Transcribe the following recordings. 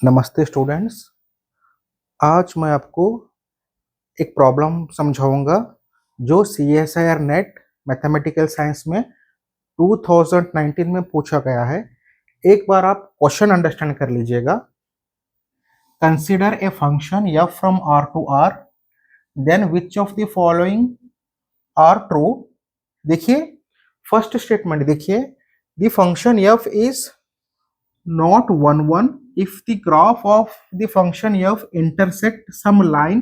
नमस्ते स्टूडेंट्स। आज मैं आपको एक प्रॉब्लम समझाऊंगा जो CSIR नेट मैथमेटिकल साइंस में 2019 में पूछा गया है। एक बार आप क्वेश्चन अंडरस्टैंड कर लीजिएगा। Consider a function f from r to r, then which of the following are true. देखिए फर्स्ट स्टेटमेंट, देखिए the function f is not 1 if the graph of the function f intersect some line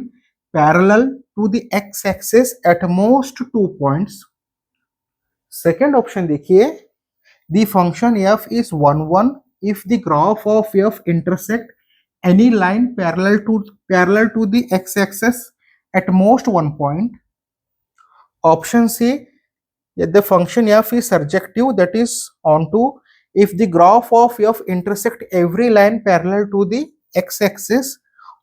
parallel to the x-axis at most 2 points. Second option देखिए, the function f is 1 if the graph of f intersect any line parallel to the x-axis at most 1 point. Option C, the function f is surjective, that is onto if the graph of f intersect every line parallel to the x-axis.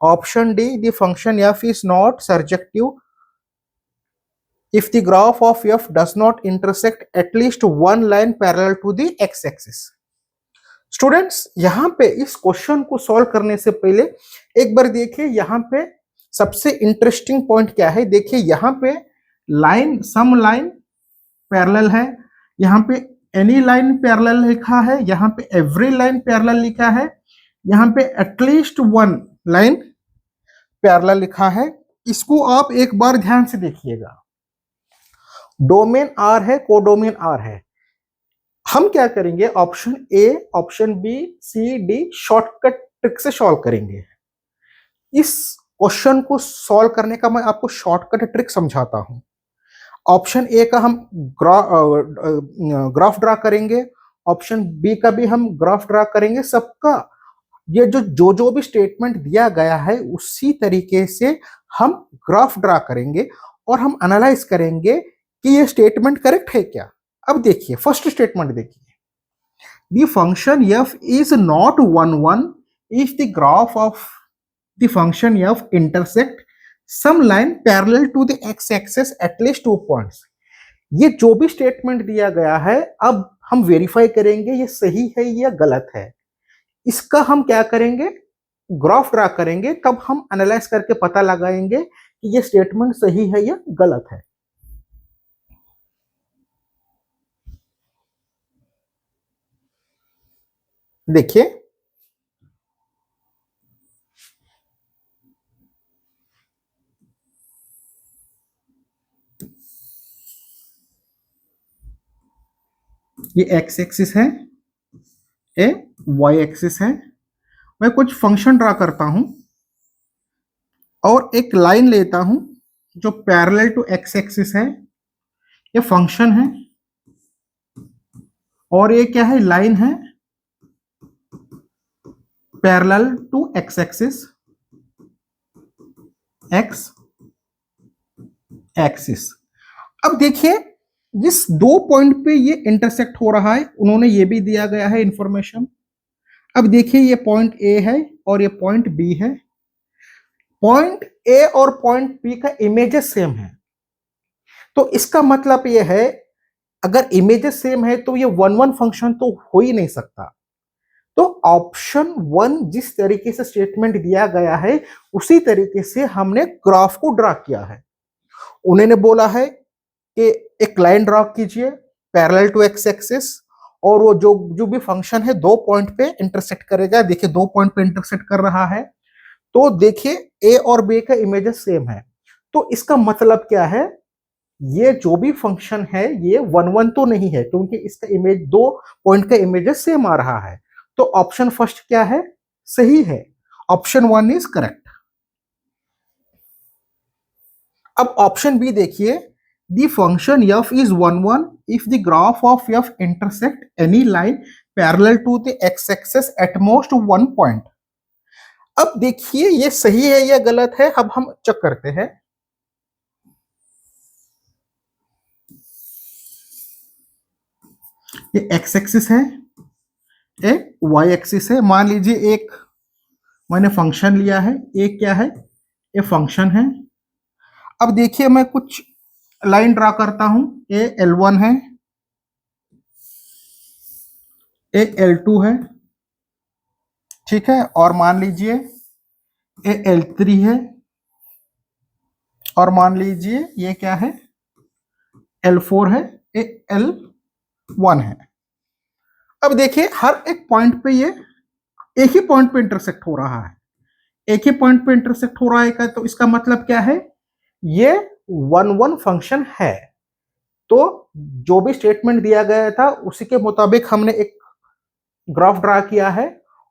Option D, the function f is not surjective if the graph of f does not intersect at least one line parallel to the x-axis. Students, यहाँ पे इस question को solve करने से पहले एक बार देखिए यहाँ पे सबसे इंटरेस्टिंग पॉइंट क्या है। देखिए यहाँ पे लाइन, सम लाइन पैरेलल है, यहाँ पे एनी लाइन पैरेलल लिखा है, यहाँ पे एवरी लाइन पैरेलल लिखा है, यहाँ पे एटलीस्ट वन लाइन पैरेलल लिखा है। इसको आप एक बार ध्यान से देखिएगा। डोमेन आर है, कोडोमेन आर है। हम क्या करेंगे, option A, option B, C, D shortcut trick से सॉल्व करेंगे। इस क्वेश्चन को सॉल्व करने का मैं आपको शॉर्टकट ट्रिक समझाता हूं। ऑप्शन ए का हम ग्राफ ड्रा करेंगे, ऑप्शन बी का भी हम ग्राफ ड्रा करेंगे। सबका ये जो भी स्टेटमेंट दिया गया है उसी तरीके से हम ग्राफ ड्रा करेंगे और हम एनालाइज करेंगे कि ये स्टेटमेंट करेक्ट है क्या। अब देखिए फर्स्ट स्टेटमेंट देखिए, the function f is not 1 if the graph of the function f intersect some line parallel to the x axis at least 2 points. ये जो भी स्टेटमेंट दिया गया है अब हम वेरीफाई करेंगे ये सही है या गलत है। इसका हम क्या करेंगे, ग्राफ ड्रा करेंगे, तब हम एनालाइज करके पता लगाएंगे कि ये स्टेटमेंट सही है या गलत है। देखिए ये एक्स एक्सिस है, ये वाई एक्सिस है। मैं कुछ फंक्शन ड्रा करता हूं और एक लाइन लेता हूं जो पैरेलल टू एक्स एक्सिस है। ये फंक्शन है और ये क्या है, लाइन है parallel to x axis, x axis. अब देखिए जिस 2 पॉइंट पे ये इंटरसेक्ट हो रहा है उन्होंने ये भी दिया गया है इंफॉर्मेशन। अब देखिए ये पॉइंट ए है और ये पॉइंट बी है। पॉइंट ए और पॉइंट बी का इमेजेस सेम है, तो इसका मतलब ये है अगर इमेजेस सेम है तो ये 1 फंक्शन तो हो ही नहीं सकता। तो ऑप्शन 1 जिस तरीके से स्टेटमेंट दिया गया है उसी तरीके से हमने ग्राफ को ड्रा किया है। उन्होंने बोला है कि एक लाइन ड्रा कीजिए पैरेलल टू एक्स एक्सिस और वो जो भी फंक्शन है 2 पॉइंट पे इंटरसेक्ट करेगा। देखिए 2 पॉइंट पे इंटरसेक्ट कर रहा है, तो देखिए ए और बी का इमेजेस सेम है। तो इसका मतलब क्या है, ये जो भी फंक्शन है ये 1 तो नहीं है क्योंकि इसका इमेज 2 पॉइंट का इमेजेस सेम आ रहा है। तो ऑप्शन फर्स्ट क्या है, सही है, ऑप्शन 1 इज करेक्ट। अब ऑप्शन बी देखिए, the function f is 1 if the graph of f intersect any line parallel to the x-axis at most 1 point. अब देखिए ये सही है या गलत है, अब हम चेक करते हैं। ये x एक्सिस है, ये y एक्सिस है। मान लीजिए एक मैंने फंक्शन लिया है, एक क्या है, ये फंक्शन है। अब देखिए मैं कुछ लाइन ड्रा करता हूं, ये L1 है, ये L2 है, ठीक है, और मान लीजिए ये L3 है, और मान लीजिए ये क्या है, L4 है, ये L1 है। अब देखिए हर एक पॉइंट पे ये एक ही पॉइंट पे इंटरसेक्ट हो रहा है, एक ही पॉइंट पे इंटरसेक्ट हो रहा है का, तो इसका मतलब क्या है, ये 1-1 फंक्शन है। तो जो भी स्टेटमेंट दिया गया था उसी के मुताबिक हमने एक ग्राफ ड्रा किया है,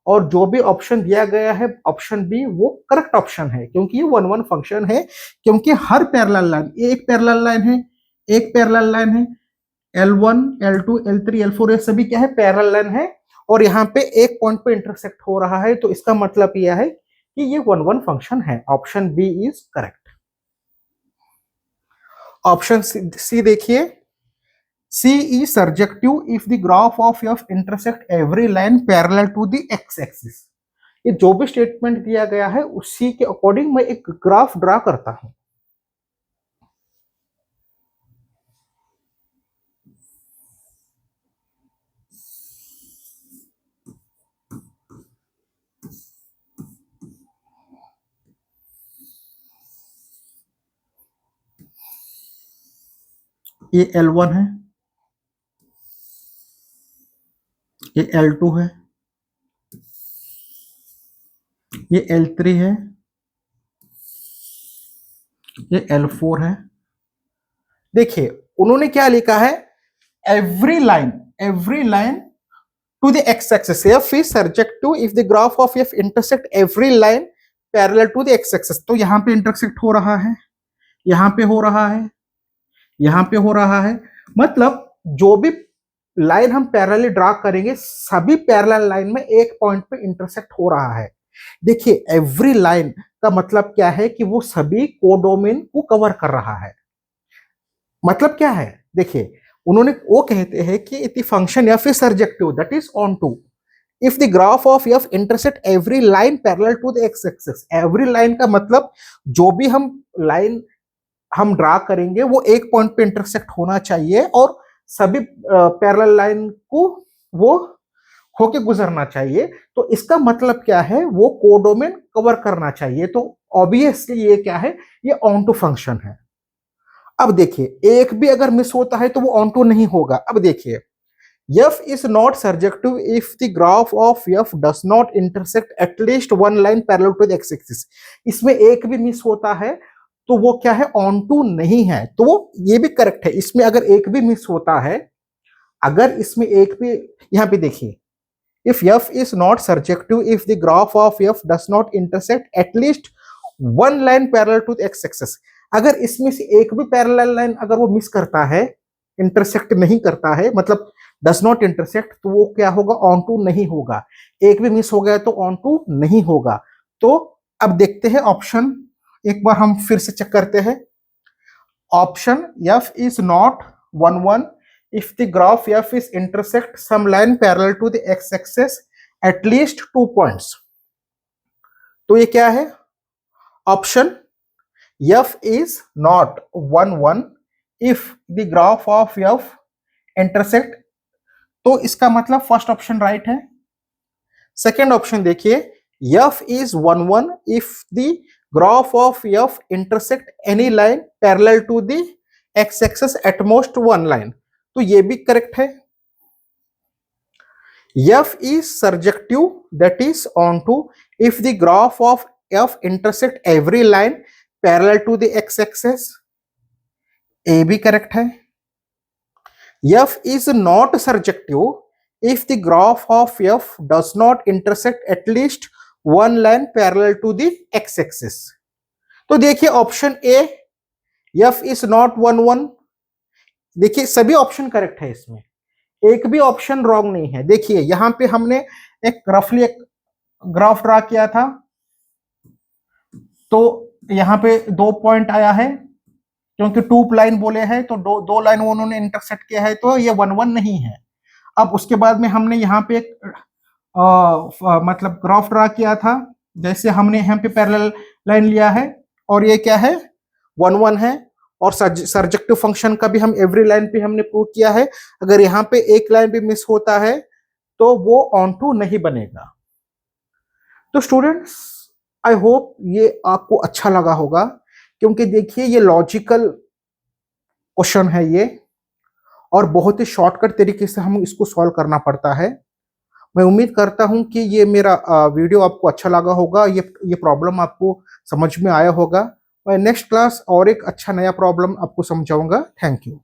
और जो भी ऑप्शन दिया गया है ऑप्शन बी वो करेक्ट ऑप्शन है, क्योंकि ये 1-1 फंक्शन है। क्योंकि हर पैरेलल लाइन, एक पैरेलल लाइन है, एक पैरेलल लाइन है, L1, L2, L3, L4 ये सभी क्या है, पैरेलल लाइन है, और यहाँ पे एक पॉइंट पे इंटरसेक्ट हो रहा है, तो इसका मतलब यह है कि ये 1-1 फंक्शन है। Option B is correct. Option C देखिए, C is surjective if the graph of f intersect every line parallel to the x axis। ये जो भी स्टेटमेंट दिया गया है उसी के अकॉर्डिंग मैं एक ग्राफ ड्रा करता हूं। ये L1 है, ये L2 है, ये L3 है, ये L4 है। देखिए उन्होंने क्या लिखा है, every line to the x axis, f is surjective if the graph of f intersect every line parallel to the x axis। तो यहाँ पे इंटरसेक्ट हो रहा है, यहाँ पे हो रहा है, यहाँ पे हो रहा है, मतलब जो भी लाइन हम पैरेलली ड्रा करेंगे सभी पैरेलल लाइन में एक पॉइंट पे इंटरसेक्ट हो रहा है। देखिए एवरी लाइन का मतलब क्या है कि वो सभी कोडोमेन को कवर कर रहा है। मतलब क्या है, देखिए उन्होंने वो कहते हैं कि the function f is surjective that is onto if the graph of f intersect every line parallel to the x axis। every line का मतलब जो भी हम लाइन हम ड्रा करेंगे वो एक पॉइंट पे इंटरसेक्ट होना चाहिए, और सभी पैरेलल लाइन को वो होके गुजरना चाहिए। तो इसका मतलब क्या है, वो कोडोमेन कवर करना चाहिए। तो ऑब्वियसली ये क्या है, ये ऑन टू फंक्शन है। अब देखिए एक भी अगर मिस होता है तो वो ऑन टू नहीं होगा। अब देखिए f is not surjective if the graph of f does not intersect at least one line parallel to the x-axis। इसमें एक भी मिस होता है तो वो क्या है, ऑन टू नहीं है। तो वो ये भी करेक्ट है, इसमें अगर एक भी मिस होता है, अगर इसमें एक भी, यहां पे देखिए if f is not surjective if the graph of f does not intersect at least one line parallel to the x-axis। अगर इसमें से एक भी पैरेलल लाइन अगर वो मिस करता है, इंटरसेक्ट नहीं करता है, मतलब डस नॉट इंटरसेक्ट, तो वो क्या होगा, ऑन टू नहीं होगा। एक भी मिस हो गया तो ऑन टू नहीं होगा। तो अब देखते हैं ऑप्शन, एक बार हम फिर से चेक करते हैं। Option f is not 1-1 if the graph f is intersect some line parallel to the x-axis at least 2 points। तो ये क्या है, option f is not 1-1 if the graph of f intersect, तो इसका मतलब फर्स्ट ऑप्शन राइट है। Second option देखिए, f is 1-1 if the graph of f intersect any line parallel to the x-axis at most one line, तो ये भी correct है। f is surjective that is onto if the graph of f intersect every line parallel to the x-axis, ए भी correct है। f is not surjective if the graph of f does not intersect at least one line parallel to the x-axis। तो देखिए option A, f is not 1-1, देखिए सभी option correct है, इसमें एक भी ऑप्शन रॉन्ग नहीं है। देखिए यहां पे हमने एक रफली एक ग्राफ ड्रा किया था, तो यहां पे 2 पॉइंट आया है, क्योंकि 2 लाइन बोले हैं तो दो लाइन उन्होंने इंटरसेक्ट किया है, तो ये 1-1 नहीं है। अब उसके बाद में हमने यहाँ पे एक मतलब ग्राफ ड्रा किया था, जैसे हमने यहाँ पे पैरेलल लाइन लिया है, और ये क्या है, 1-1 है। और सर्जेक्टिव फंक्शन का भी हम एवरी लाइन पे हमने प्रूव किया है, अगर यहाँ पे एक लाइन भी मिस होता है तो वो ऑन टू नहीं बनेगा। तो स्टूडेंट्स, आई होप ये आपको अच्छा लगा होगा, क्योंकि देखिए ये लॉजिकल क्वेश्चन है ये, और बहुत ही शॉर्टकट तरीके से हम इसको सॉल्व करना पड़ता है। मैं उम्मीद करता हूं कि ये मेरा वीडियो आपको अच्छा लगा होगा, ये प्रॉब्लम आपको समझ में आया होगा। मैं नेक्स्ट क्लास और एक अच्छा नया प्रॉब्लम आपको समझाऊंगा। Thank you.